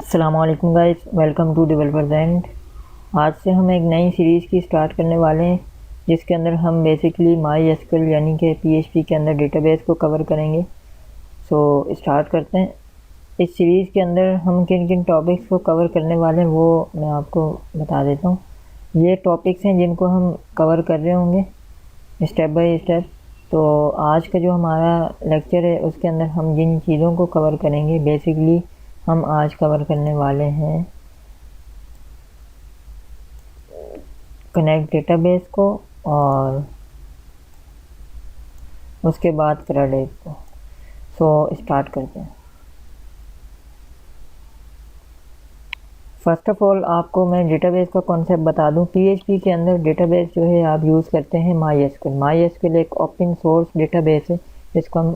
अस्सलाम वालेकुम guys, welcome to developer end. आज से हम एक नई सीरीज़ की स्टार्ट करने वाले हैं जिसके अंदर हम बेसिकली माई एसक्यूएल यानी कि पीएचपी के अंदर डेटाबेस को कवर करेंगे। सो स्टार्ट करते हैं। इस सीरीज़ के अंदर हम किन किन टॉपिक्स को कवर करने वाले हैं वो मैं आपको बता देता हूँ। ये टॉपिक्स हैं जिनको हम कवर कर रहे होंगे स्टेप बाय स्टेप। तो आज का जो हमारा लेक्चर है उसके अंदर हम जिन चीज़ों को कवर करेंगे, बेसिकली हम आज कवर करने वाले हैं कनेक्ट डेटाबेस को और उसके बाद क्रेडिट को। सो स्टार्ट करते हैं। फर्स्ट ऑफ ऑल आपको मैं डेटाबेस का कॉन्सेप्ट बता दूं। पीएचपी के अंदर डेटाबेस जो है आप यूज़ करते हैं माई एसक्यूएल। माई एसक्यूएल एक ओपन सोर्स डेटाबेस है जिसको हम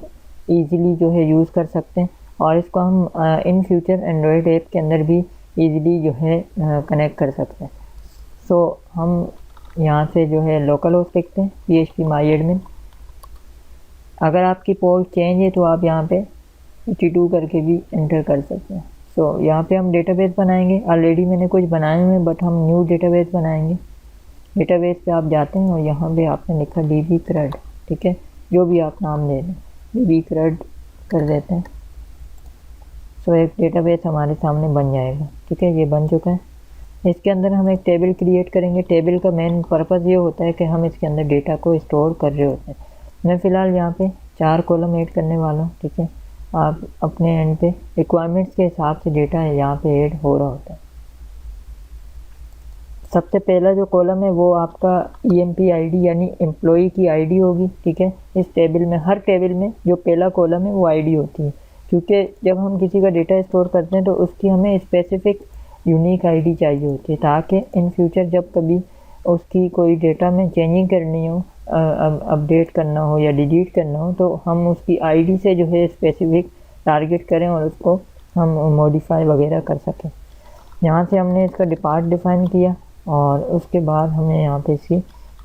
ईज़िली जो है यूज़ कर सकते हैं और इसको हम इन फ्यूचर एंड्रॉयड ऐप के अंदर भी ईज़िली जो है कनेक्ट कर सकते हैं। सो हम यहाँ से जो है लोकल होस्ट लिखते हैं PHP माई एडमिन। अगर आपकी पोर्ट चेंज है तो आप यहाँ पे 82 करके भी एंटर कर सकते हैं। सो यहाँ पे हम डेटाबेस बनाएंगे। ऑलरेडी मैंने कुछ बनाए हुए हैं बट हम न्यू डेटाबेस बनाएंगे। डेटाबेस पे आप जाते हैं और यहाँ पे आपने लिखा DB CRUD, ठीक है, जो भी आप नाम दे दें, DB CRUD कर देते हैं। सो एक डेटाबेस हमारे सामने बन जाएगा, ठीक है, ये बन चुका है। इसके अंदर हम एक टेबल क्रिएट करेंगे। टेबल का मेन पर्पज़ ये होता है कि हम इसके अंदर डेटा को स्टोर कर रहे होते हैं। मैं फ़िलहाल यहाँ पे 4 कॉलम ऐड करने वाला हूँ, ठीक है। आप अपने एंड पे रिक्वायरमेंट्स के हिसाब से डेटा यहाँ पे ऐड हो रहा होता है। सबसे पहला जो कॉलम है वो आपका EMP ID यानी एम्प्लॉई की ID होगी, ठीक है। इस टेबल में, हर टेबल में जो पहला कॉलम है वो ID होती है, क्योंकि जब हम किसी का डेटा स्टोर करते हैं तो उसकी हमें स्पेसिफिक यूनिक ID चाहिए होती है, ताकि इन फ्यूचर जब कभी उसकी कोई डेटा में चेंजिंग करनी हो, अपडेट करना हो या डिलीट करना हो, तो हम उसकी ID से जो है स्पेसिफिक टारगेट करें और उसको हम मॉडिफाई वगैरह कर सकें। यहाँ से हमने इसका डिपार्ट डिफ़ाइन किया और उसके बाद हमें यहाँ पे इसकी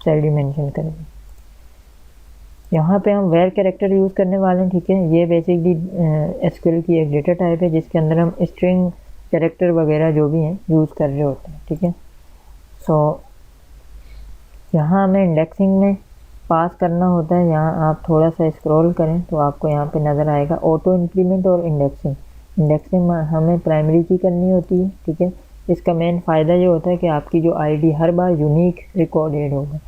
सैलरी मेंशन करेंगे। यहाँ पे हम वेयर कैरेक्टर यूज़ करने वाले हैं, ठीक है। ये बेसिकली एसक्यूएल की एक डेटा टाइप है जिसके अंदर हम स्ट्रिंग कैरेक्टर वगैरह जो भी हैं यूज़ कर रहे होते हैं, ठीक है। सो यहाँ हमें इंडेक्सिंग में पास करना होता है। यहाँ आप थोड़ा सा स्क्रॉल करें तो आपको यहाँ पे नज़र आएगा ऑटो इंक्रीमेंट और इंडेक्सिंग। इंडेक्सिंग हमें प्राइमरी की करनी होती है, ठीक है। इसका मेन फ़ायदा ये होता है कि आपकी जो ID हर बार यूनिक रिकॉर्ड ऐड होगा।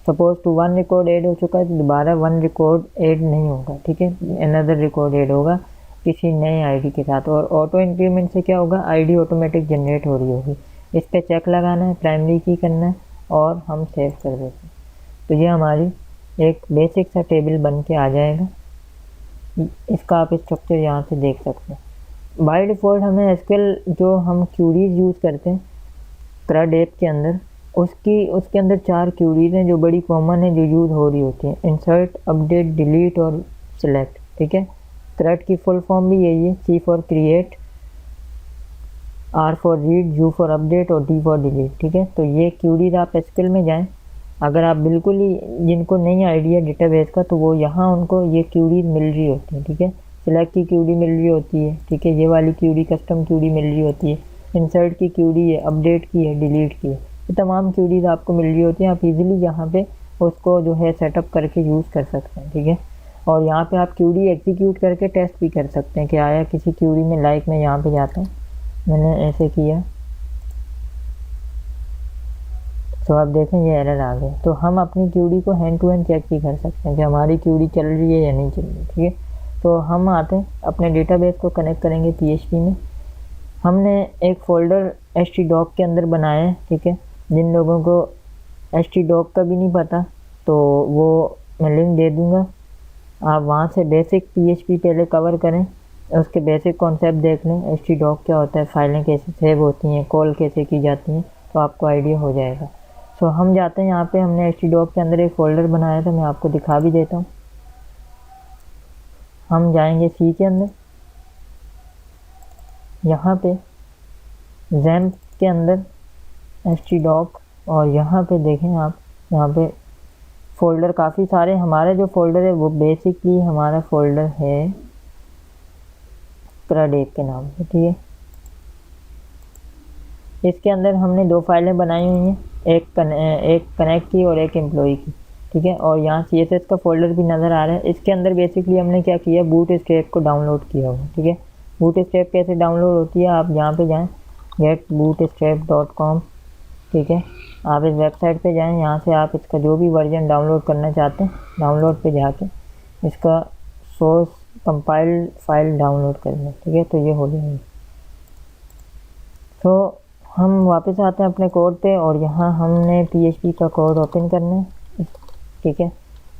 सपोज टू 1 रिकॉर्ड ऐड हो चुका है तो दोबारा 1 रिकॉर्ड ऐड नहीं होगा, ठीक है, अनदर रिकॉर्ड ऐड होगा किसी नए ID के साथ। और ऑटो इंक्रीमेंट से क्या होगा, ID ऑटोमेटिक जनरेट हो रही होगी। इस पर चेक लगाना है, प्राइमरी की करना है और हम सेव कर देते हैं। तो ये हमारी एक बेसिक सा टेबल बन के आ जाएगा। इसका आप स्ट्रक्चर यहाँ से देख सकते हैं। बाय डिफ़ॉल्ट हमें एसक्यूएल जो हम क्यूरीज यूज़ करते हैं CRUD ऐप के अंदर, उसके अंदर 4 क्यूरीज हैं जो बड़ी कॉमन है, जो यूज़ हो रही होती हैं, इंसर्ट, अपडेट, डिलीट और सिलेक्ट, ठीक है। CRUD की फुल फॉर्म भी यही है, C for create, R for read, U for update और D फॉर डिलीट, ठीक है। तो ये क्यूरीज आप एसक्यूएल में जाएं। अगर आप बिल्कुल ही जिनको नहीं आइडिया डेटाबेस का, तो वो यहाँ उनको ये क्यूरीज मिल रही होती है, ठीक है। सिलेक्ट की क्यूरी मिल रही होती है, ठीक है, ये वाली क्यूरी कस्टम क्यूरी मिल रही होती है, इंसर्ट की क्यूरी है, अपडेट की है, डिलीट की है, ये तमाम क्यूरीज आपको मिल रही होती हैं। आप इजीली यहाँ पे उसको जो है सेटअप करके यूज़ कर सकते हैं, ठीक है। और यहाँ पे आप क्यूरी एग्जीक्यूट करके टेस्ट भी कर सकते हैं कि आया किसी क्यूरी में। लाइक मैं यहाँ पे जाता हूँ, मैंने ऐसे किया तो आप देखें ये एरर आ गया। तो हम अपनी क्यूरी को हैंड टू हैंड चेक भी कर सकते हैं कि हमारी क्यूरी चल रही है या नहीं चल रही, ठीक है। तो हम आते हैं अपने डेटाबेस को कनेक्ट करेंगे PHP में। हमने एक फ़ोल्डर htdoc के अंदर बनाया है, ठीक है। जिन लोगों को htdoc का भी नहीं पता तो वो मैं लिंक दे दूँगा, आप वहाँ से बेसिक PHP पहले कवर करें, उसके बेसिक कॉन्सेप्ट देख लें, htdoc क्या होता है, फाइलें कैसे सेव होती हैं, कॉल कैसे की जाती हैं, तो आपको आइडिया हो जाएगा। सो हम जाते हैं यहाँ पे, हमने htdoc के अंदर एक फ़ोल्डर बनाया था, मैं आपको दिखा भी देता हूँ। हम जाएंगे C के अंदर, यहाँ पे XAMPP के अंदर htdoc, और यहाँ पे देखें आप, यहाँ पे फ़ोल्डर काफ़ी सारे। हमारा जो फ़ोल्डर है वो बेसिकली हमारा फ़ोल्डर है CRUD ऐप के नाम से, ठीक है। इसके अंदर हमने 2 फाइलें बनाई हुई हैं, एक कनेक्ट की और एक एम्प्लॉई की, ठीक है। और यहाँ CSS का फोल्डर भी नज़र आ रहा है। इसके अंदर बेसिकली हमने क्या किया, बूटस्ट्रैप को डाउनलोड किया हुआ, ठीक है। बूटस्ट्रैप कैसे डाउनलोड होती है, आप यहाँ पे जाएँ getbootstrap.com, ठीक है। आप इस वेबसाइट पे जाएँ, यहाँ से आप इसका जो भी वर्जन डाउनलोड करना चाहते हैं, डाउनलोड पे जाके इसका सोर्स कंपाइल्ड फाइल डाउनलोड कर लें, ठीक है। तो ये हो जाएगी। तो हम वापस आते हैं अपने कोड पे और यहाँ हमने PHP का कोड ओपन करना है, ठीक है।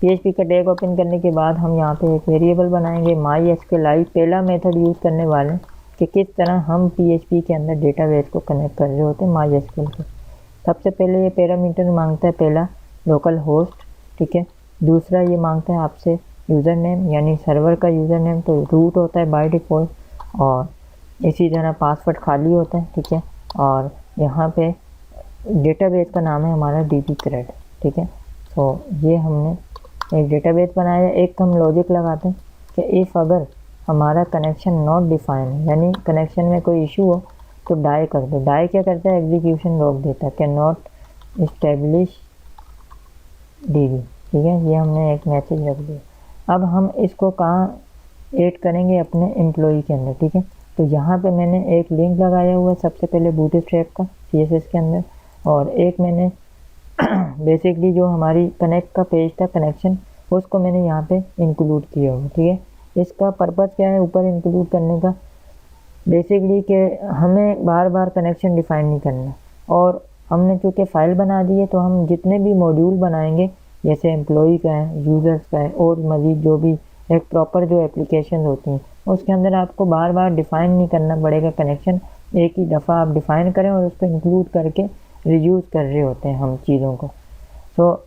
PHP का टैग ओपन करने के बाद हम यहाँ पे एक वेरिएबल बनाएंगे MySQLi। पहला मेथड यूज़ करने वाले हैं कि किस तरह हम PHP के अंदर डेटाबेस को कनेक्ट कर रहे होते हैं MySQL को। सबसे पहले ये पैरामीटर मांगता है, पहला लोकल होस्ट, ठीक है। दूसरा ये मांगता है आपसे यूज़र नेम, यानी सर्वर का यूज़र नेम तो रूट होता है बाय डिफ़ॉल्ट, और इसी तरह पासवर्ड खाली होता है, ठीक है। और यहाँ पे डेटाबेस का नाम है हमारा dbcred, ठीक है। तो ये हमने एक डेटाबेस बनाया है। एक हम लॉजिक लगाते हैं कि इफ़ अगर हमारा कनेक्शन नॉट डिफाइन है, यानी कनेक्शन में कोई इशू हो तो डाई कर दो। डाई क्या करता है, एग्जीक्यूशन रोक देता है कि नॉट इस्टेब्लिश DB, ठीक है। ये हमने एक मैसेज रख दिया। अब हम इसको कहाँ ऐड करेंगे, अपने एम्प्लॉई के अंदर, ठीक है। तो यहाँ पे मैंने एक लिंक लगाया हुआ है सबसे पहले बूटस्ट्रैप का CSS के अंदर, और एक मैंने बेसिकली जो हमारी कनेक्ट का पेज था कनेक्शन, उसको मैंने यहाँ पे इंक्लूड किया हुआ, ठीक है। इसका पर्पज़ क्या है ऊपर इंक्लूड करने का, बेसिकली कि हमें बार बार कनेक्शन डिफ़ाइन नहीं करना, और हमने चूँकि फ़ाइल बना दी है तो हम जितने भी मॉड्यूल बनाएंगे, जैसे एम्प्लॉई का है, यूज़र्स का है, और मज़ीद जो भी एक प्रॉपर जो एप्लीकेशन होती हैं, उसके अंदर आपको बार बार डिफ़ाइन नहीं करना पड़ेगा कनेक्शन। एक ही दफ़ा आप डिफ़ाइन करें और उसको इंक्लूड करके रीयूज़ कर रहे होते हैं हम चीज़ों को। तो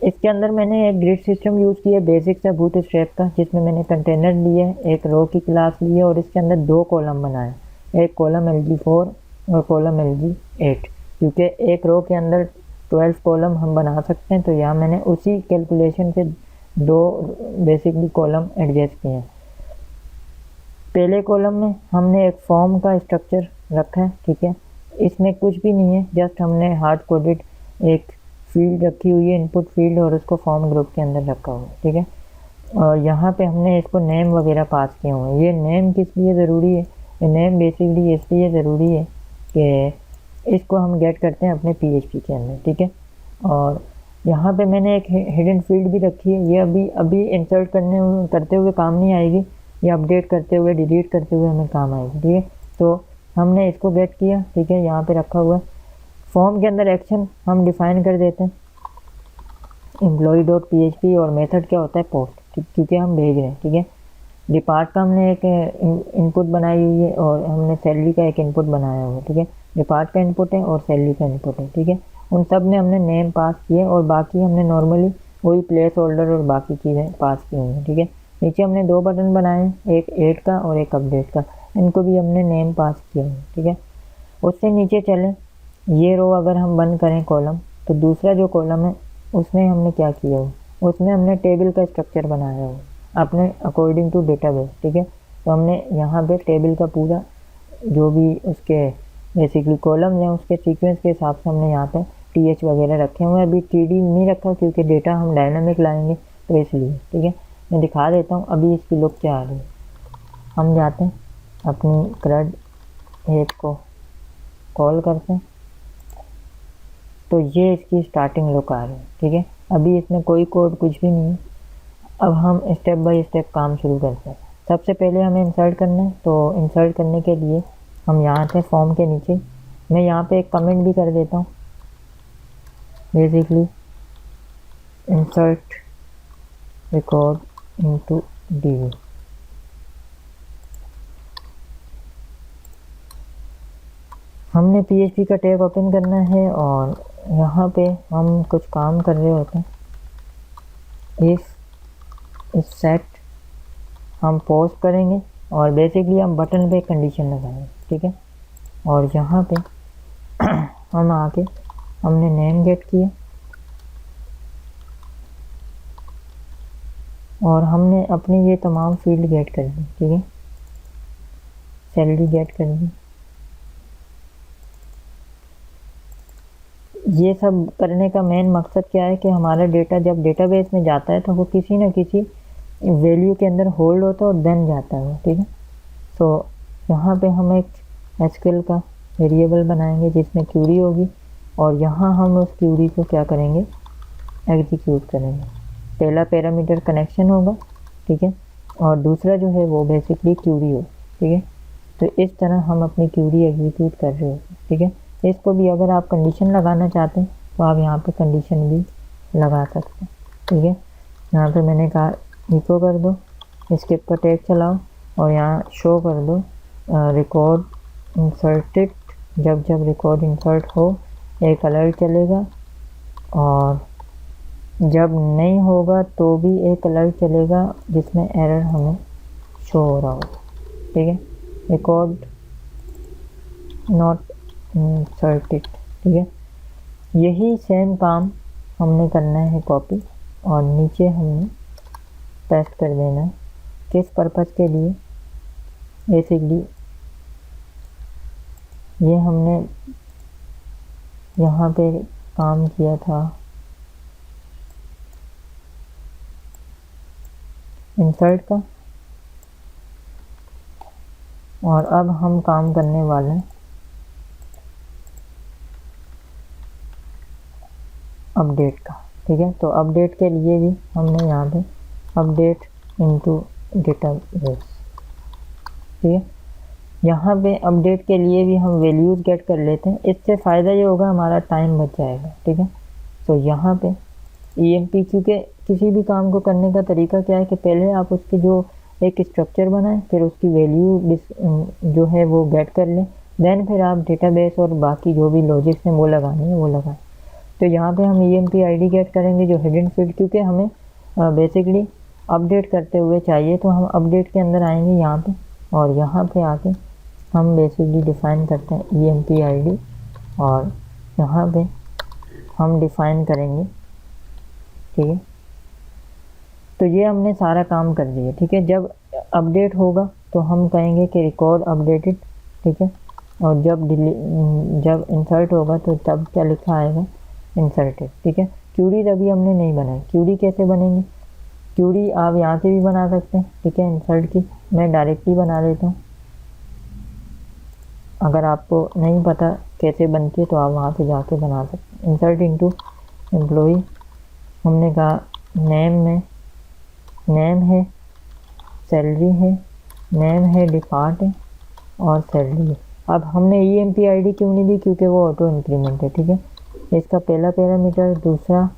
इसके अंदर मैंने एक ग्रिड सिस्टम यूज़ किया बेसिक सा बूटस्ट्रैप का, जिसमें मैंने कंटेनर लिए, एक रो की क्लास ली है और इसके अंदर 2 कॉलम बनाए, एक कॉलम LG4 और कॉलम LG8, क्योंकि एक रो के अंदर 12 कॉलम हम बना सकते हैं। तो यहाँ मैंने उसी कैलकुलेशन से 2 बेसिकली कॉलम एडजस्ट किए हैं। पहले कॉलम में हमने एक फॉर्म का स्ट्रक्चर रखा है, ठीक है। इसमें कुछ भी नहीं है, जस्ट हमने हार्ड कोडेड एक फील्ड रखी हुई है, इनपुट फील्ड, और उसको फॉर्म ग्रुप के अंदर रखा हुआ है, ठीक है। और यहाँ पे हमने इसको नेम वगैरह पास किए हुए हैं। ये नेम किस लिए ज़रूरी है, ये नेम बेसिकली इसलिए ज़रूरी है कि इसको हम गेट करते हैं अपने PHP के अंदर, ठीक है। और यहाँ पे मैंने एक हिडन फील्ड भी रखी है, ये अभी इंसर्ट करते हुए काम नहीं आएगी, ये अपडेट करते हुए, डिलीट करते हुए हमें काम आएगी, ठीक है। तो हमने इसको गेट किया, ठीक है, यहाँ पे रखा हुआ है। फॉर्म के अंदर एक्शन हम डिफ़ाइन कर देते हैं employee.php, और मेथड क्या होता है पोस्ट, क्योंकि हम भेज रहे हैं, ठीक है। डिपार्ट का हमने एक इनपुट बनाई हुई है, और हमने सैलरी का एक इनपुट बनाया हुआ है, ठीक है। डिपार्ट का इनपुट है और सैलरी का इनपुट है, ठीक है। उन सब में हमने नेम पास किए, और बाकी हमने नॉर्मली वही प्लेस होल्डर और बाकी चीज़ें पास की हुई हैं, ठीक है। नीचे हमने 2 बटन बनाए हैं, एक ऐड का और एक अपडेट का, इनको भी हमने नेम पास किया है, ठीक है। उससे नीचे चलें, ये रो अगर हम बंद करें कॉलम, तो दूसरा जो कॉलम है उसमें हमने क्या किया हो, उसमें हमने टेबल का स्ट्रक्चर बनाया हो अपने अकॉर्डिंग टू डेटाबेस, ठीक है। तो हमने यहाँ पे टेबल का पूरा जो भी उसके बेसिकली कॉलम हैं उसके सीक्वेंस के हिसाब से हमने यहाँ पे TH वगैरह रखे हुए हैं। अभी TD नहीं रखा क्योंकि डेटा हम डायनामिक लाएंगे, तो इसलिए, ठीक है। मैं दिखा देता हूँ अभी इसकी लुक क्या आ रही है। हम जाते हैं अपनी CRUD 8 को कॉल करते हैं, तो ये इसकी स्टार्टिंग लुक आ रही है, ठीक है। अभी इसमें कोई कोड कुछ भी नहीं है। अब हम स्टेप बाय स्टेप काम शुरू करते हैं। सबसे पहले हमें इंसर्ट करना है, तो इंसर्ट करने के लिए हम यहाँ से फॉर्म के नीचे, मैं यहाँ पे एक कमेंट भी कर देता हूँ, basically insert record into DB। हमने PHP का टैग ओपन करना है, और यहाँ पे हम कुछ काम कर रहे होते हैं। इस सेट हम पोस्ट करेंगे, और बेसिकली हम बटन पे कंडीशन लगाएंगे, ठीक है। और यहाँ पे हम आके हमने नेम गेट किया, और हमने अपनी ये तमाम फील्ड गेट कर दी, ठीक है। सैलरी गेट कर दी, ये सब करने का मेन मकसद क्या है कि हमारा डेटा जब डेटाबेस में जाता है तो वो किसी न किसी वैल्यू के अंदर होल्ड होता है और देन जाता है, ठीक है। तो यहाँ पे हम एक एसक्यूएल का वेरिएबल बनाएंगे जिसमें क्यूरी होगी, और यहाँ हम उस क्यूरी को क्या करेंगे, एग्जीक्यूट करेंगे। पहला पैरामीटर कनेक्शन होगा, ठीक है, और दूसरा जो है वो बेसिकली क्यूरी हो, ठीक है। तो इस तरह हम अपनी क्यूरी एग्जीक्यूट कर रहे होते हैं, ठीक है। इसको भी अगर आप कंडीशन लगाना चाहते हैं तो आप यहाँ पे कंडीशन भी लगा सकते हैं, ठीक है। यहाँ पे मैंने कहा इको कर दो, स्किप का टैग चलाओ और यहाँ शो कर दो रिकॉर्ड इंसर्टेड। जब जब रिकॉर्ड इंसर्ट हो एक अलर्ट चलेगा, और जब नहीं होगा तो भी एक अलर्ट चलेगा जिसमें एरर हमें शो हो रहा होगा, ठीक है। रिकॉर्ड नॉट इंसर्टेड, ठीक है। यही सेम काम हमने करना है कॉपी, और नीचे हमने पेस्ट कर देना है। किस पर्पज़ के लिए, बेसिकली ये हमने यहाँ पे काम किया था इंसर्ट का, और अब हम काम करने वाले हैं अपडेट का, ठीक है। तो अपडेट के लिए भी हमने यहाँ पे अपडेट इनटू डेटाबेस, ठीक है। यहाँ पे अपडेट के लिए भी हम वैल्यूज़ गेट कर लेते हैं। इससे फ़ायदा ये होगा हमारा टाइम बच जाएगा, ठीक है। तो यहाँ पे EMP, क्योंकि किसी भी काम को करने का तरीका क्या है कि पहले आप उसकी जो एक स्ट्रक्चर बनाएं, फिर उसकी वैल्यू जो है वो गेट कर लें, देन फिर आप डेटाबेस और बाकी जो भी लॉजिक्स हैं वो लगानी है वो लगाएं। तो यहाँ पे हम EMP ID गेट करेंगे जो हिडन फील्ड, क्योंकि हमें बेसिकली अपडेट करते हुए चाहिए, तो हम अपडेट के अंदर आएंगे यहाँ पे, और यहाँ पे आके हम बेसिकली डिफ़ाइन करते हैं EMP ID, और यहाँ पे हम डिफ़ाइन करेंगे, ठीक है। तो ये हमने सारा काम कर दिया, ठीक है। जब अपडेट होगा तो हम कहेंगे कि रिकॉर्ड अपडेटेड, ठीक है, और जब इंसर्ट होगा तो तब क्या लिखा आएगा, इंसर्टेड, ठीक है। क्यूरी अभी हमने नहीं बनाई। क्यूरी कैसे बनेंगे, क्यूरी आप यहाँ से भी बना सकते हैं, ठीक है। इंसर्ट की मैं डायरेक्टली बना देता हूँ, अगर आपको नहीं पता कैसे बनती है तो आप वहाँ से जाके बना सकते हैं। इंसर्ट इनटू एम्प्लॉई, हमने कहा नेम में नेम है, सैलरी है, नेम है, डिपार्ट है और सैलरी है। अब हमने EMP ID क्यों नहीं दी, क्योंकि वो ऑटो इंक्रीमेंट है, ठीक है। इसका पहला पैरामीटर, दूसरा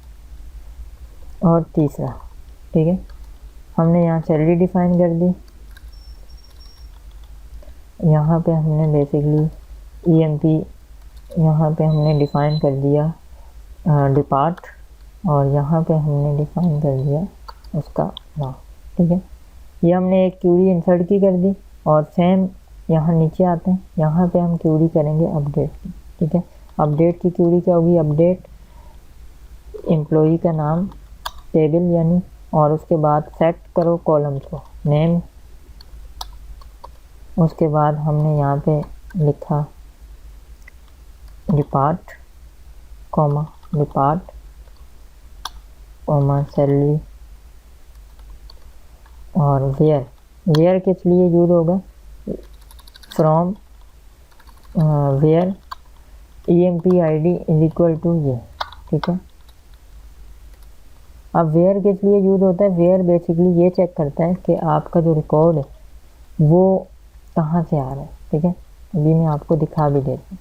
और तीसरा, ठीक है। हमने यहाँ सैलरी डिफाइन कर दी, यहाँ पे हमने बेसिकली EMP यहाँ पे हमने डिफ़ाइन कर दिया डिपार्ट, और यहाँ पे हमने डिफ़ाइन कर दिया उसका नाम, ठीक है। ये हमने एक क्यूरी इंसर्ट की कर दी, और सेम यहाँ नीचे आते हैं, यहाँ पे हम क्यूरी करेंगे अपडेट की, ठीक है। अपडेट की क्यूरी क्या होगी, अपडेट एम्प्लॉई का नाम टेबल यानी, और उसके बाद सेट करो कॉलम्स को नेम, उसके बाद हमने यहाँ पे लिखा depart comma depart comma salary, और वेयर किस लिए यूज होगा, from where EMP ID is equal to ये, ठीक है। अब वेयर किस लिए यूज होता है, वेयर बेसिकली ये चेक करता है कि आपका जो रिकॉर्ड है वो कहाँ से आ रहा है, ठीक है। अभी मैं आपको दिखा भी देता हूँ।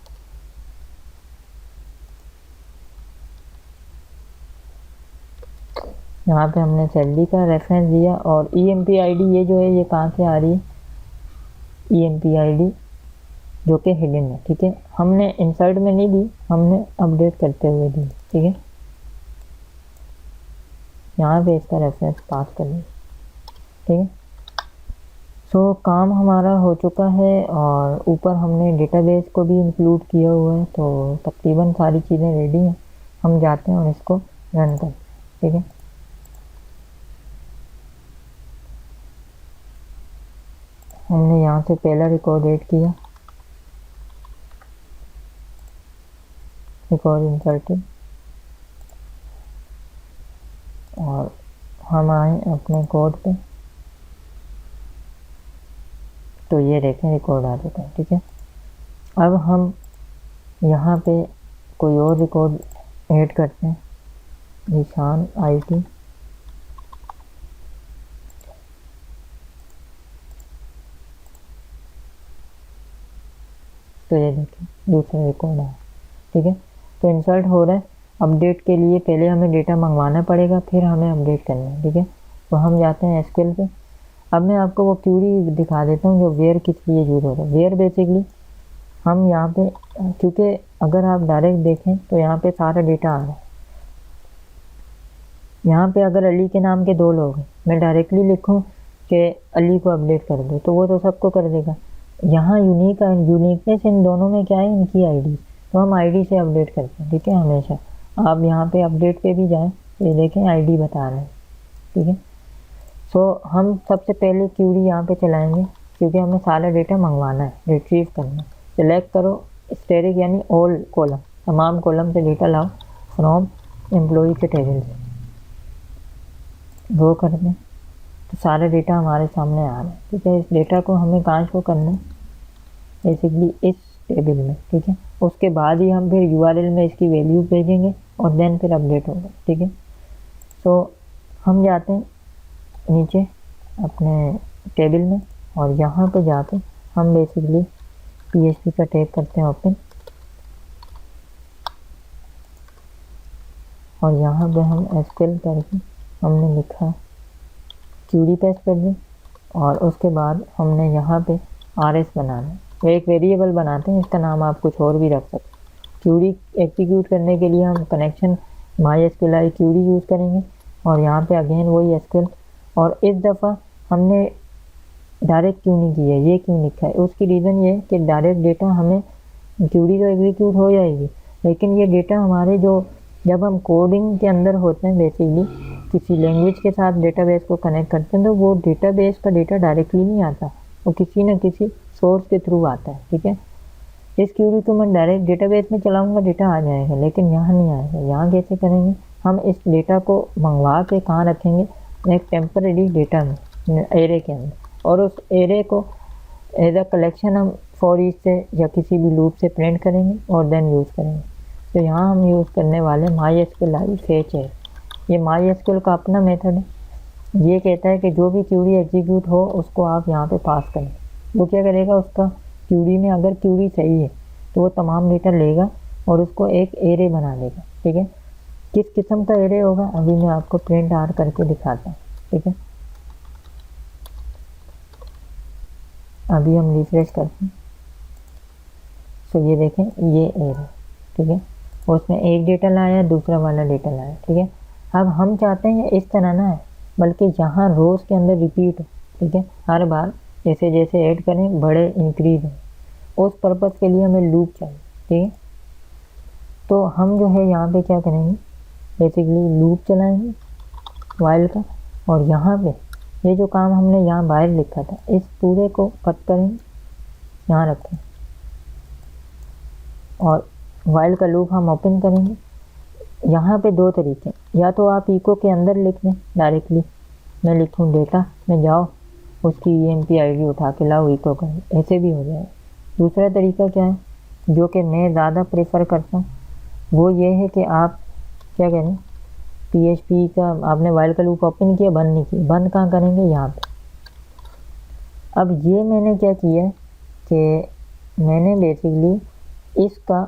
यहाँ पे हमने सैलरी का रेफरेंस दिया, और EMP ID ये जो है ये कहाँ से आ रही है, EMP ID जो कि हिडन है, ठीक है। हमने इंसर्ट में नहीं दी, हमने अपडेट करते हुए दी, ठीक है। यहाँ पे इसका रेफरेंस पास कर लिया, ठीक है। सो काम हमारा हो चुका है, और ऊपर हमने डेटाबेस को भी इंक्लूड किया हुआ है, तो तकरीबन सारी चीज़ें रेडी हैं। हम जाते हैं और इसको रन करते हैं, ठीक है। हमने यहाँ से पहला रिकॉर्ड ऐड किया, एक और इंसर्टेड, और हम आए अपने कोड पे, तो ये देखें रिकॉर्ड आ जाता है। ठीक है, अब हम यहाँ पे कोई और रिकॉर्ड ऐड करते हैं, निशान IT, तो ये देखें दूसरा रिकॉर्ड आया। ठीक है, तो इंसर्ट हो रहा है। अपडेट के लिए पहले हमें डेटा मंगवाना पड़ेगा, फिर हमें अपडेट करना है। ठीक है, तो हम जाते हैं SQL पे। अब मैं आपको वो क्यूरी दिखा देता हूँ जो वेयर किस लिए यूज़ होता है। वेयर बेसिकली हम यहाँ पे, क्योंकि अगर आप डायरेक्ट देखें तो यहाँ पे सारा डेटा आ रहा है। यहाँ पे अगर अली के नाम के 2 लोग हैं, मैं डायरेक्टली लिखूँ कि अली को अपडेट कर दो, तो वो तो सबको कर देगा। यहाँ यूनिकनेस इन दोनों में क्या है, इनकी ID, तो हम ID से अपडेट करते हैं। ठीक है, हमेशा आप यहाँ पे अपडेट पे भी जाएं तो ये देखें ID बता रहे हैं। ठीक है, सो हम सबसे पहले क्यूरी यहाँ पे चलाएंगे, क्योंकि हमें सारा डेटा मंगवाना है, रिट्रीव करना है। सिलेक्ट करो स्टैटिक यानी ऑल कॉलम, तमाम कॉलम से डेटा लाओ फ्रॉम एम्प्लॉई के टेबल से, वो कर दें तो सारा डेटा हमारे सामने आ रहा है। ठीक है, इस डेटा को हमें कहाँ शो करना है, बेसिकली इस टेबल में। ठीक है, उसके बाद ही हम फिर URL में इसकी वैल्यू भेजेंगे और देन फिर अपडेट होगा। ठीक है, तो हम जाते हैं नीचे अपने टेबल में, और यहाँ पे जाके हम बेसिकली PHP का टैग करते हैं ओपन, और यहाँ पे हम SQL करके हमने लिखा क्यूरी पेस्ट कर दी, और उसके बाद हमने यहाँ पे RS बनाना है। तो एक वेरिएबल बनाते हैं, इसका नाम आप कुछ और भी रख सकते हैं। क्यूरी एग्जीक्यूट करने के लिए हम कनेक्शन MySQLi क्यूरी यूज़ करेंगे, और यहाँ पे अगेन वही SQL, और इस दफ़ा हमने डायरेक्ट क्यों नहीं किया, ये क्यों लिखा है, उसकी रीज़न ये कि डायरेक्ट डेटा हमें क्यूरी तो एग्जीक्यूट हो जाएगी, लेकिन ये डेटा हमारे जो जब हम कोडिंग के अंदर होते हैं, बेसिकली किसी लैंग्वेज के साथ डेटाबेस को कनेक्ट करते हैं, तो वो डेटाबेस का डेटा डायरेक्टली नहीं आता, वो किसी न किसी सोर्स के थ्रू आता है। ठीक है, इस क्यूरी को मैं डायरेक्ट डेटाबेस में चलाऊंगा, डेटा आ जाएगा, लेकिन यहाँ नहीं आएगा। यहाँ कैसे करेंगे, हम इस डेटा को मंगवा के कहाँ रखेंगे, एक टेम्परेरी डेटा में, एरे के अंदर, और उस एरे को एज अ कलेक्शन हम फॉर ईच से या किसी भी लूप से प्रिंट करेंगे और देन यूज़ करेंगे। तो यहाँ हम यूज़ करने वाले MySQLi फेच है। ये MySQL का अपना मेथड है, ये कहता है कि जो भी क्यूरी एग्जीक्यूट हो उसको आप यहाँ पे पास करें। वो क्या करेगा, उसका क्यूरी में अगर क्यूरी सही है तो वो तमाम डेटा लेगा और उसको एक एरे बना देगा। ठीक है, किस किस्म का एरे होगा अभी मैं आपको प्रिंट आर करके दिखाता हूँ। ठीक है, अभी हम रिफ्रेश करते हैं, तो ये देखें ये एरे। ठीक है, उसमें एक डेटा लाया, दूसरा वाला डेटा लाया। ठीक है, अब हम चाहते हैं इस तरह ना है, बल्कि जहाँ रोज़ के अंदर रिपीट हो। ठीक है, हर बार जैसे जैसे ऐड करें बड़े इंक्रीज हैं, उस पर्पज़ के लिए हमें लूप चाहिए। ठीक है, तो हम जो है यहाँ पे क्या करेंगे, बेसिकली लूप चलाएंगे वाइल का, और यहाँ पे ये जो काम हमने यहाँ बाहर लिखा था इस पूरे को कट करेंगे, यहाँ रखें, और वाइल का लूप हम ओपन करेंगे। यहाँ पे 2 तरीके, या तो आप इको के अंदर लिख दें डायरेक्टली, मैं लिखूँ डेटा में जाओ उसकी EMP ID उठा के लाओ इको कर, ऐसे भी हो जाए। दूसरा तरीका क्या है, जो कि मैं ज़्यादा प्रेफर करता हूँ, वो ये है कि आप क्या करें, PHP का आपने वाइल का लूप ओपन किया, बंद नहीं किया, बंद कहाँ करेंगे, यहाँ पे। अब ये मैंने क्या किया कि मैंने बेसिकली इसका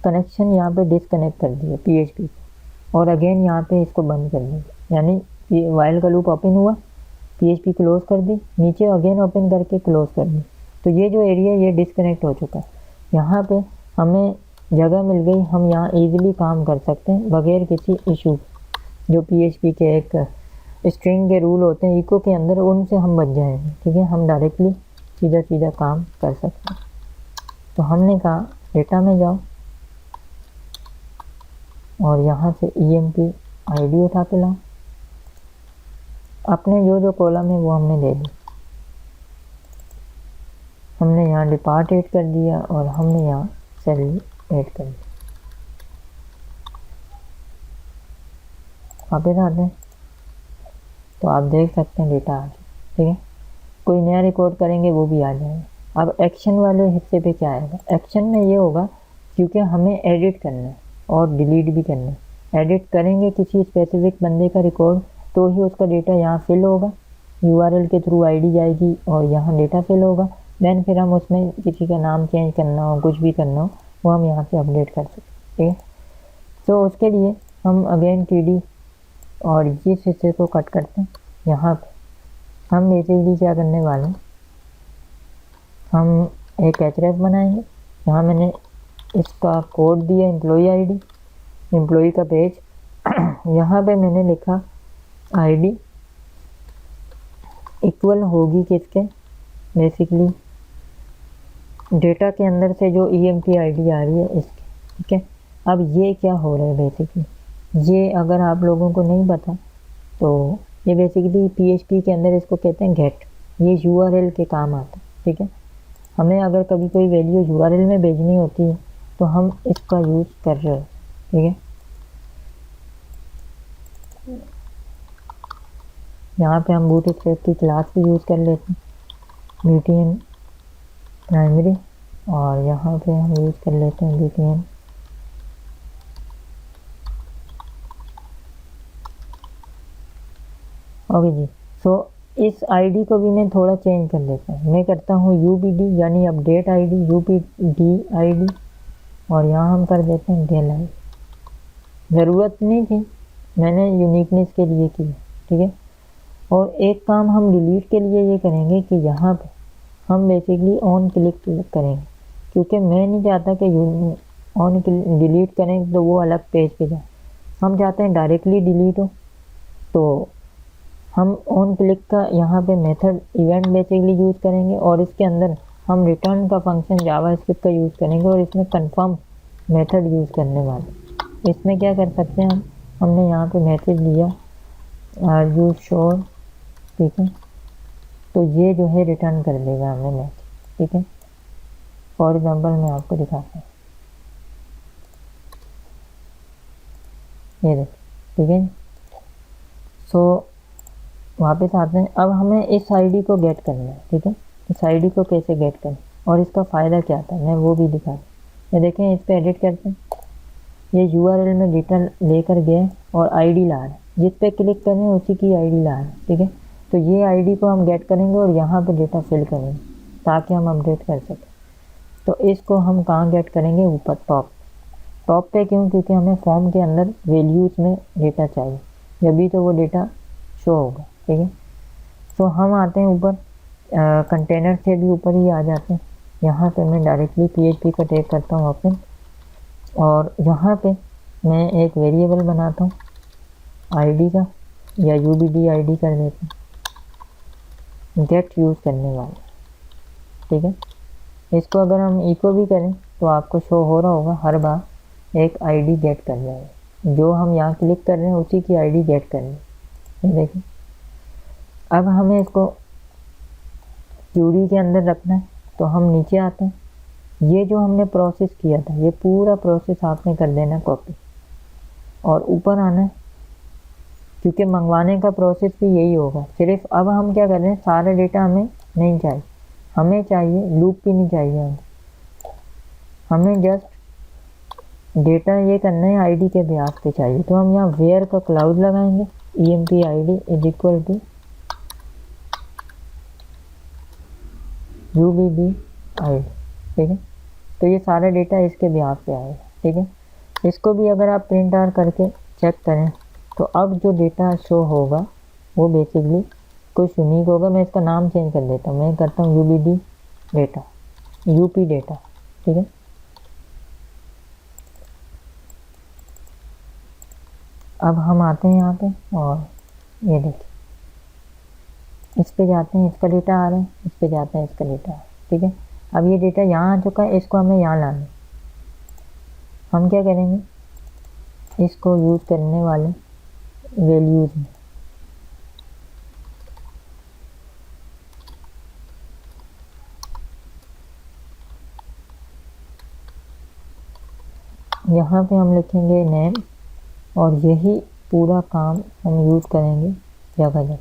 कनेक्शन यहाँ पे डिसकनेक्ट कर दिया PHP को, और अगेन यहाँ पे इसको बंद कर दिया, यानी ये वाइल का लूप ओपन हुआ, PHP क्लोज कर दी, नीचे अगेन ओपन करके क्लोज कर दी, तो ये जो एरिया ये डिसकनेक्ट हो चुका है। यहाँ पे हमें जगह मिल गई, हम यहाँ इजीली काम कर सकते हैं बगैर किसी इशू, जो PHP के एक स्ट्रिंग के रूल होते हैं इको के अंदर, उनसे हम बच जाएंगे। ठीक है, हम डायरेक्टली सीधा सीधा काम कर सकते हैं। तो हमने कहा डेटा में जाओ और यहाँ से EMP ID उठा के लाओ, अपने जो कॉलम है वो हमने दे दी, हमने यहाँ डिपार्ट ऐड कर दिया और हमने यहाँ सैलरी ऐड कर दी। वापस आते हैं तो आप देख सकते हैं डेटा आ गया, ठीक है। कोई नया रिकॉर्ड करेंगे वो भी आ जाएगा। अब एक्शन वाले हिस्से पे क्या आएगा, एक्शन में ये होगा क्योंकि हमें एडिट करना है और डिलीट भी करना है। एडिट करेंगे किसी स्पेसिफिक बंदे का रिकॉर्ड तो ही उसका डेटा यहाँ फिल होगा, यूआरएल के थ्रू आईडी जाएगी और यहाँ डेटा फिल होगा। देन फिर हम उसमें किसी का नाम चेंज करना हो, कुछ भी करना हो, वो हम यहाँ से अपडेट कर सकते हैं, ठीक है। तो उसके लिए हम अगेन टीडी और इस हिस्से को कट करते हैं। यहाँ पे हम बेसिकली क्या करने वाले हैं, हम एक एचरेफ बनाएंगे। यहाँ मैंने इसका कोड दिया एम्प्लॉई आईडी, एम्प्लॉई का पेज यहाँ पे मैंने लिखा आईडी इक्वल होगी किसके, बेसिकली डेटा के अंदर से जो ईएमटी आईडी आ रही है इसकी, ठीक है। अब ये क्या हो रहा है बेसिकली, ये अगर आप लोगों को नहीं पता तो ये बेसिकली पीएचपी के अंदर इसको कहते हैं गेट, ये यूआरएल के काम आता है, ठीक है। हमें अगर कभी कोई वैल्यू यूआरएल में भेजनी होती है तो हम इसका यूज़ कर रहे हो, ठीक है। यहाँ पे हम बूटस्ट्रैप की क्लास भी यूज़ कर लेते हैं, btn प्राइमरी, और यहाँ पे हम यूज़ कर लेते हैं btn ओके जी। सो इस आईडी को भी मैं थोड़ा चेंज कर देता हूँ, मैं करता हूँ यूबीडी यानी अपडेट आईडी, यूपीडी आईडी, और यहाँ हम कर देते हैं डेल आई। ज़रूरत नहीं थी, मैंने यूनिकनेस के लिए किया, ठीक है। और एक काम हम डिलीट के लिए ये करेंगे कि यहाँ पे हम बेसिकली ऑन क्लिक करेंगे, क्योंकि मैं नहीं चाहता कि ऑन डिलीट करें तो वो अलग पेज पे जाए, हम चाहते हैं डायरेक्टली डिलीट हो। तो हम ऑन क्लिक का यहाँ पे मेथड इवेंट बेसिकली यूज़ करेंगे और इसके अंदर हम रिटर्न का फंक्शन जावास्क्रिप्ट का यूज़ करेंगे और इसमें कंफर्म मेथड यूज़ करने वाले। इसमें क्या कर सकते हैं हमने यहाँ पे मैसेज दिया आर यू श्योर, ठीक है। तो ये जो है रिटर्न कर देगा हमें मैसेज, ठीक है। फॉर एग्जांपल मैं आपको दिखाता हूँ, ये देख, ठीक है। सो वापस आते हैं। अब हमें इस आईडी को गेट करना है, ठीक है। इस आईडी को कैसे गेट करें और इसका फ़ायदा क्या था मैं वो भी दिखा दूँ। ये देखें, इस पर एडिट करते हैं, ये यूआरएल में डेटा लेकर गए और आईडी ला रहे हैं, जिस पे क्लिक करें उसी की आईडी ला रहे हैं, ठीक है। तो ये आईडी को हम गेट करेंगे और यहाँ पे डेटा फिल करेंगे ताकि हम अपडेट कर सकें। तो इसको हम कहाँ गेट करेंगे, ऊपर टॉप पे क्यों, क्योंकि हमें फॉर्म के अंदर वैल्यूज़ में डेटा चाहिए, जब तो वो डेटा शो होगा, ठीक है। तो हम आते हैं ऊपर, कंटेनर से भी ऊपर ही आ जाते हैं। यहाँ पे मैं डायरेक्टली पीएचपी का टैग करता हूँ ओपन, और यहाँ पे मैं एक वेरिएबल बनाता हूँ आईडी का, या यूबीडी आईडी कर देता हूँ, गेट यूज़ करने वाला, ठीक है। इसको अगर हम इको भी करें तो आपको शो हो रहा होगा हर बार एक आईडी गेट कर जाएगा, जो हम यहाँ क्लिक कर रहे हैं उसी की आईडी गेट करनी, ये देखिए। अब हमें इसको क्यूरी के अंदर रखना है तो हम नीचे आते हैं, ये जो हमने प्रोसेस किया था ये पूरा प्रोसेस आपने कर देना कॉपी, और ऊपर आना है क्योंकि मंगवाने का प्रोसेस भी यही होगा। सिर्फ अब हम क्या कर रहे हैं, सारा डेटा हमें नहीं चाहिए, हमें चाहिए लूप भी नहीं चाहिए, हमें जस्ट डेटा ये करना है आईडी के बेस पे चाहिए। तो हम यहाँ वेयर का क्लाउड लगाएंगे, emp ID is equal to ubd ID, ठीक है। तो ये सारा डेटा इसके बेस पे आएगा, ठीक है। इसको भी अगर आप प्रिंट आउट करके चेक करें तो अब जो डेटा शो होगा वो बेसिकली कुछ यूनिक होगा। मैं इसका नाम चेंज कर देता हूँ, मैं करता हूँ यूबीडी डेटा, यूपी डेटा, ठीक है। अब हम आते हैं यहाँ पे और ये देखिए, इस पे जाते हैं, इसका डेटा आ रहा है, इस पे जाते हैं, इसका डेटा आ रहा है, ठीक है। अब ये डेटा यहाँ आ चुका है, इसको हमें यहाँ लाना है। हम क्या करेंगे, इसको यूज़ करने वाले वैल्यूज़ में यहाँ पे हम लिखेंगे नेम, और यही पूरा काम हम यूज़ करेंगे जगह जगह।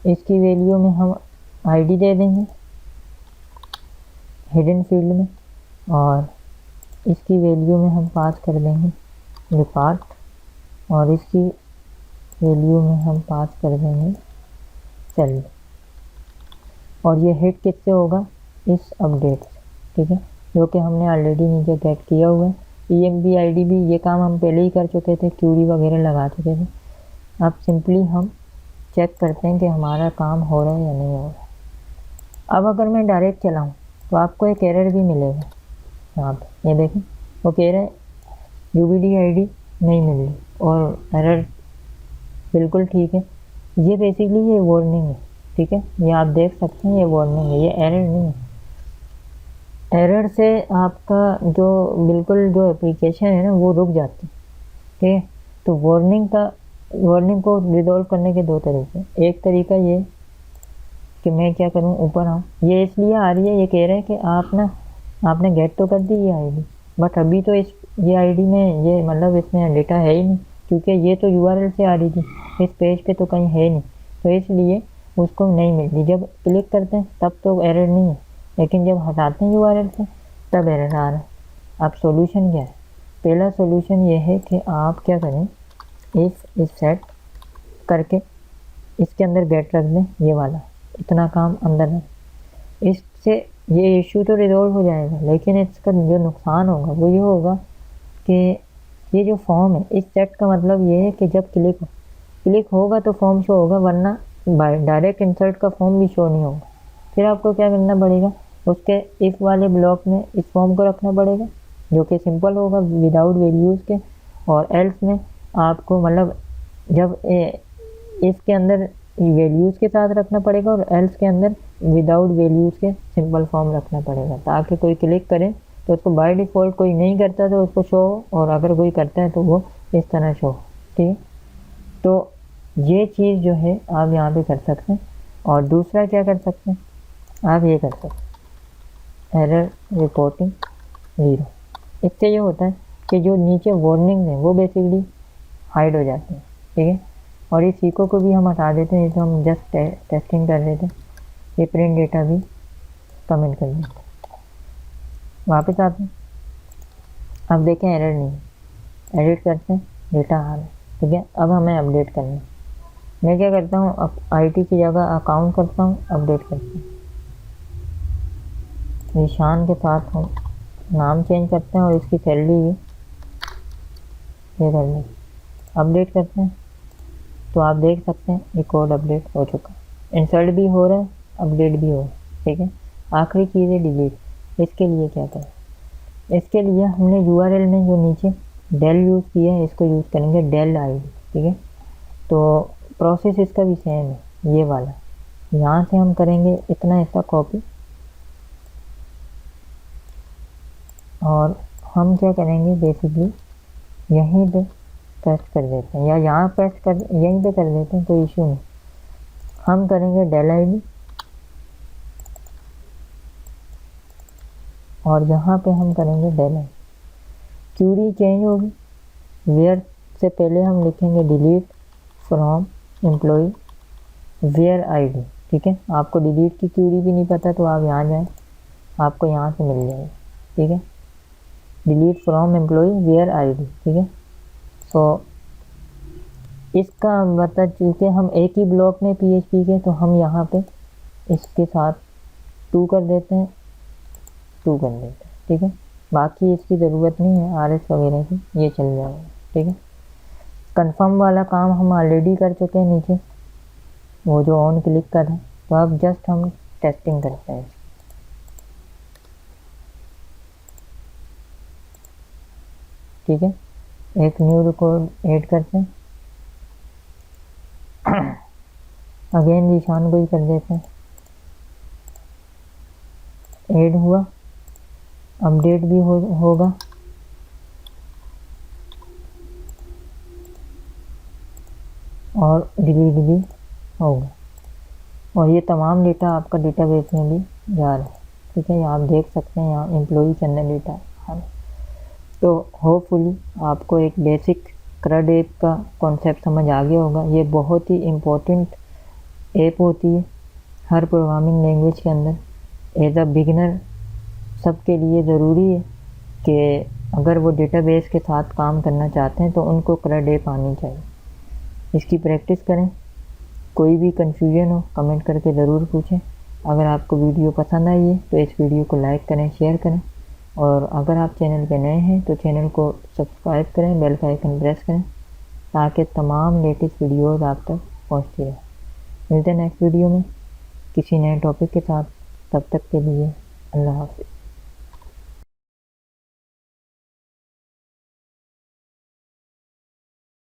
इसकी वैल्यू में हम आईडी दे देंगे हिडन फील्ड में, और इसकी वैल्यू में हम पास कर देंगे डिपार्ट, और इसकी वैल्यू में हम पास कर देंगे सैलरी। और ये हिट किससे होगा? इस अपडेट से, ठीक है, जो कि हमने ऑलरेडी नीचे गेट किया हुआ है। EMB ID भी ये काम हम पहले ही कर चुके थे, क्यूरी वगैरह लगा चुके थे। अब सिंपली हम चेक करते हैं कि हमारा काम हो रहा है या नहीं हो रहा। अब अगर मैं डायरेक्ट चलाऊँ तो आपको एक एरर भी मिलेगा यहाँ पे, ये देखें, वो कह रहे हैं UVD ID नहीं मिल रही, और एरर बिल्कुल ठीक है। ये बेसिकली ये वार्निंग है, ठीक है, ये आप देख सकते हैं, ये वार्निंग है, ये एरर नहीं है। एरर से आपका जो बिल्कुल जो एप्लीकेशन है ना वो रुक जाती है, ठीक है। तो वार्निंग को रिजॉल्व करने के दो तरीके। एक तरीका ये कि मैं क्या करूँ, ऊपर आऊँ, ये इसलिए आ रही है, ये कह रहा है कि आपने गेट तो कर दी ये ID, बट अभी तो ये ID में ये मतलब इसमें डेटा है ही नहीं, क्योंकि ये तो URL से आ रही थी, इस पेज पे तो कहीं है नहीं, तो इसलिए उसको नहीं मिल रही। जब क्लिक करते हैं तब तो एरर नहीं है, लेकिन जब हटाते हैं URL से तब एरर आ रहा है। अब सॉल्यूशन क्या है? पहला सॉल्यूशन ये है कि आप क्या करें, इस सेट करके इसके अंदर गेट रख दें, ये वाला, इतना काम अंदर है। इससे ये इशू तो रिजॉल्व हो जाएगा, लेकिन इसका जो नुकसान होगा वो ये होगा कि ये जो फॉर्म है, इस सेट का मतलब ये है कि जब क्लिक होगा तो फॉर्म शो होगा, वरना डायरेक्ट इंसर्ट का फॉर्म भी शो नहीं होगा। फिर आपको क्या करना पड़ेगा, उसके इफ वाले ब्लॉक में इस फॉर्म को रखना पड़ेगा, जो कि सिंपल होगा विदाउट वैल्यूज़ के, और एल्स में आपको मतलब जब इसके अंदर वैल्यूज़ के साथ रखना पड़ेगा, और एल्स के अंदर विदाउट वैल्यूज़ के सिंपल फॉर्म रखना पड़ेगा, ताकि कोई क्लिक करे तो उसको बाय डिफ़ॉल्ट कोई नहीं करता तो उसको शो हो, और अगर कोई करता है तो वो इस तरह शो, ठीक है। तो ये चीज़ जो है आप यहाँ पे कर सकते हैं। और दूसरा क्या कर सकते हैं, आप ये कर सकते हैं एरर रिपोर्टिंग 0। इससे ये होता है कि जो नीचे वार्निंग है वो बेसिकली हाइड हो जाती है, ठीक है। और इस सीको को भी हम हटा देते हैं, जिसे हम जस्ट टेस्टिंग कर रहे थे। ये प्रिंट डेटा भी कमेंट कर देते हैं। वापस आते हैं, अब देखें एरर नहीं, एडिट करते हैं, डेटा आ रहा है, ठीक है। अब हमें अपडेट करना है। मैं क्या करता हूँ, अब IT की जगह अकाउंट करता हूँ, अपडेट करता हूँ, निशान के साथ हम नाम चेंज करते हैं, और इसकी सैलरी भी ये कर लें, अपडेट करते हैं। तो आप देख सकते हैं ये कोड अपडेट हो चुका है, इंसर्ट भी हो रहा है, अपडेट भी हो रहा है, ठीक है। आखिरी चीज़ है डिलीट। इसके लिए क्या करें, इसके लिए हमने URL में जो नीचे डेल यूज़ किया है, इसको यूज़ करेंगे डेल ID, ठीक है। तो प्रोसेस इसका भी सेम है, ये वाला। यहाँ से हम करेंगे इतना हिस्सा कॉपी, और हम क्या करेंगे बेसिकली यहीं पे पेस्ट कर देते हैं, या यहाँ पेस्ट कर यहीं पे कर देते हैं, कोई इशू नहीं। हम करेंगे डेल ID, और यहाँ पे हम करेंगे डेल ID। क्यूरी चेंज होगी, वेयर से पहले हम लिखेंगे delete from employee where ID, ठीक है। आपको डिलीट की क्यूरी भी नहीं पता तो आप यहाँ जाएं, आपको यहाँ से मिल जाएगा, ठीक है। Delete from employee where ID, ठीक है। सो इसका मतलब चूँकि हम एक ही ब्लॉक में PHP के, तो हम यहाँ पे इसके साथ 2 कर देते हैं, 2 कर देते हैं, ठीक है। बाकी इसकी ज़रूरत नहीं है RS वगैरह की, ये चल जाएगा, ठीक है। कंफर्म वाला काम हम ऑलरेडी कर चुके हैं नीचे, वो जो ऑन क्लिक कर है, तो अब जस्ट हम टेस्टिंग करते हैं, ठीक है। एक न्यू रिकॉर्ड ऐड करते हैं, अगेन निशान को ही कर देते हैं, ऐड हुआ, अपडेट भी होगा, और डिलीट भी होगा, और ये तमाम डेटा आपका डेटाबेस में भी जा रहा है, ठीक है। यहाँ आप देख सकते हैं, यहाँ एम्प्लॉई के अंदर डेटा। तो होपफुली आपको एक बेसिक क्रड ऐप का कॉन्सेप्ट समझ आ गया होगा। ये बहुत ही इम्पोर्टेंट ऐप होती है हर प्रोग्रामिंग लैंग्वेज के अंदर। एज अ बिगिनर सबके लिए ज़रूरी है कि अगर वो डेटाबेस के साथ काम करना चाहते हैं तो उनको क्रड ऐप आनी चाहिए। इसकी प्रैक्टिस करें। कोई भी कन्फ्यूजन हो कमेंट करके ज़रूर पूछें। अगर आपको वीडियो पसंद आई है तो इस वीडियो को लाइक करें, शेयर करें, और अगर आप चैनल पे नए हैं तो चैनल को सब्सक्राइब करें, बेल का आइकन प्रेस करें ताकि तमाम लेटेस्ट वीडियोज़ आप तक पहुँचती रहे। मिलते हैं नेक्स्ट वीडियो में किसी नए टॉपिक के साथ। तब तक के लिए अल्लाह हाफ़िज़।